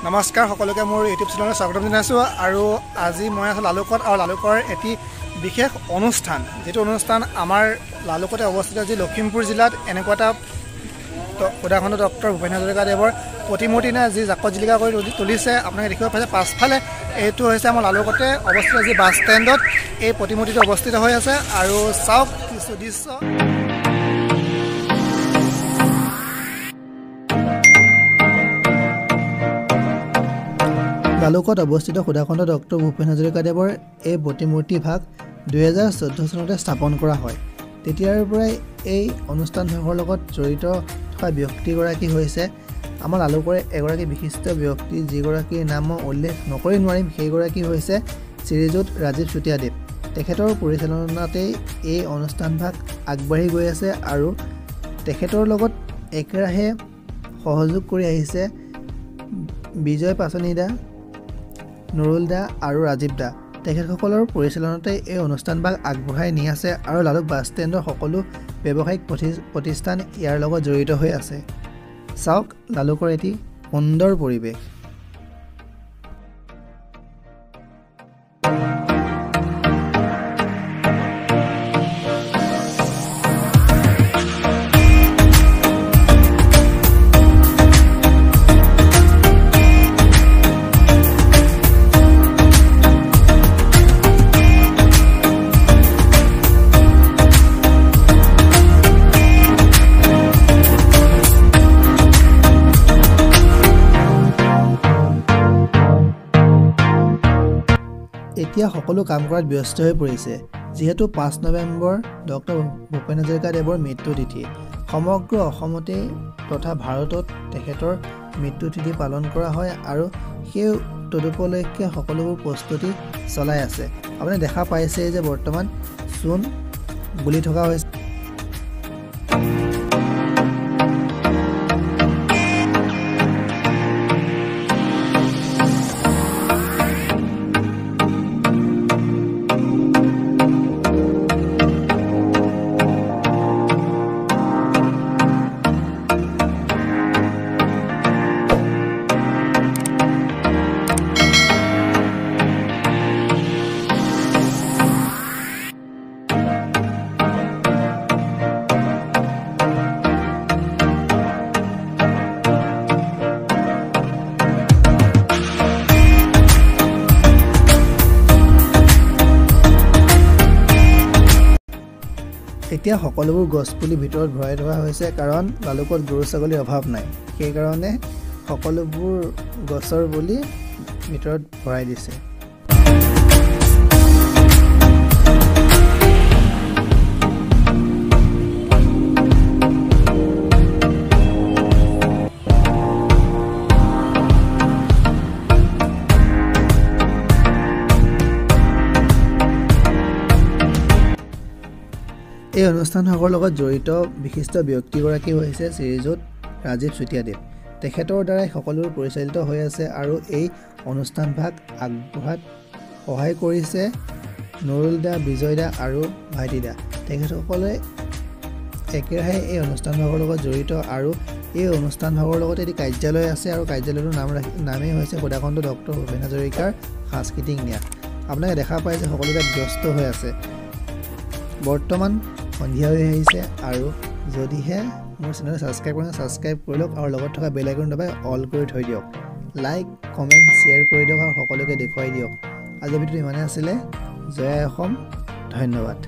নমস্কাৰ সকলোকে মোৰ ইউটিউব চেনেলত স্বাগতম জনাইছোঁ আৰু আজি মই আছোঁ লালুকত আৰু লালুকৰ এটি বিশেষ অনুষ্ঠান যেটো অনুষ্ঠান আমাৰ লালুকতে অৱস্থিত যি লখিমপুৰ জিলাত এনেকুৱা এটা উদাহৰণ ডক্টৰ ভূপেন হাজৰিকা দেৱৰ প্ৰতিমূৰ্তি না যি জাকত জিলিকা কৰি তুলিছে আপোনালোকে দেখিব পাইছে পাছফালে এইটো হৈছে আমাৰ লালুকতে অৱস্থিত যি বাছ ষ্টেণ্ডত এই প্ৰতিমূৰ্তিটো অৱস্থিত হৈ আছে আৰু চাওক কিছু দৃশ্য লালুকত অৱস্থিত সুধাখণ্ড ডক্টৰ ভূপেন হাজৰিকা দেৱৰ এই প্ৰতিমূৰ্তি ভাগ 2014 চনতে স্থাপন কৰা হয় তেতিয়াৰ পৰাই এই অনুষ্ঠানভাগৰ লগত জড়িত থকা ব্যক্তিগৰাকী হৈছে আমাৰ লালুকৰ এগৰাকী বিশিষ্ট ব্যক্তি যিগৰাকীৰ নাম উল্লেখ নকৰি নোৱাৰিম সেইগৰাকী হৈছে শ্ৰীযুত ৰাজীৱ চুতীয়াদেৱ তেখেতৰ পৰিচালনাতেই এই অনুষ্ঠানভাগ আগবাঢ়ি গৈ আছে আৰু তেখেতৰ লগত একেৰাহে সহযোগ কৰি আহিছে বিজয় পাচনি দা নুৰুল দা আৰু ৰাজীৱ দা তেখেতসকলৰ পৰিচালনাতে এই অনুষ্ঠানভাগ আগবঢ়াই নি আছে আৰু লালুক বাছ ষ্টেণ্ডৰ সকলো ব্যৱসায়িক প্ৰতিষ্ঠান ইয়াৰ লগত জড়িত হৈ আছে চাওক লালুকৰ এটি সুন্দৰ পৰিৱেশ এতিয়া সকলো কাম কৰাত ব্যস্ত হৈ পৰিছে যেহেতু 5 নৱেম্বৰ ডক্টৰ ভূপেন হাজৰিকা দেৱৰ মৃত্যু তিথি সমগ্ৰ অসমতে তথা ভাৰতত তেখেতৰ মৃত্যু তিথি পালন কৰা হয় আৰু সেই তদুপলক্ষে সকলোবোৰ প্ৰস্তুতি চলাই আছে আপুনি দেখা পাইছে যে বৰ্তমান চূণ গুলি থকা হৈছে এতিয়া সকলোবোৰ গছপুলি ভিতৰত ভৰাই থোৱা হৈছে কাৰণ লালুকত গৰু ছাগলীৰ অভাৱ নাই সেই কাৰণে সকলোবোৰ গছৰ পুলি ভিতৰত ভৰাই দিছে এই অনুষ্ঠানভাগৰ লগত জড়িত বিশিষ্ট ব্যক্তিগৰাকী হৈছে শ্ৰীযুত ৰাজীৱ চুতীয়াদেৱ তেখেতৰ দ্বাৰাই সকলোবোৰ পৰিচালিত হৈ আছে আৰু এই অনুষ্ঠানভাগ আগবঢ়াত সহায় কৰিছে নুৰুল দা বিজয় দা আৰু ভাইটি দা তেখেতসকলে একেৰাহে এই অনুষ্ঠানভাগৰ লগত জড়িত আৰু এই অনুষ্ঠানভাগৰ লগত এটি কাৰ্যালয় আছে আৰু কাৰ্যালয়টোৰ নামেই হৈছে সুধাখণ্ড ডক্টৰ ভূপেন হাজৰিকাৰ সাংস্কৃতিক ন্যাস আপোনালোকে দেখা পায় যে সকলোতে ব্যস্ত হৈ আছে বৰ্তমান সন্ধিয়া হৈ আহিছে আৰু যদিহে মোৰ চেনেল ছাবস্ক্ৰাইব কৰি লওক আৰু লগত থকা বেল আইকন দবাই অল কৰি থৈ দিয়ক লাইক কমেণ্ট শ্বেয়াৰ কৰি দিয়ক আৰু সকলোকে দেখুৱাই দিয়ক আজিৰ ভিডিঅ'টো ইমানেই আছিলে জয় অসম ধন্যবাদ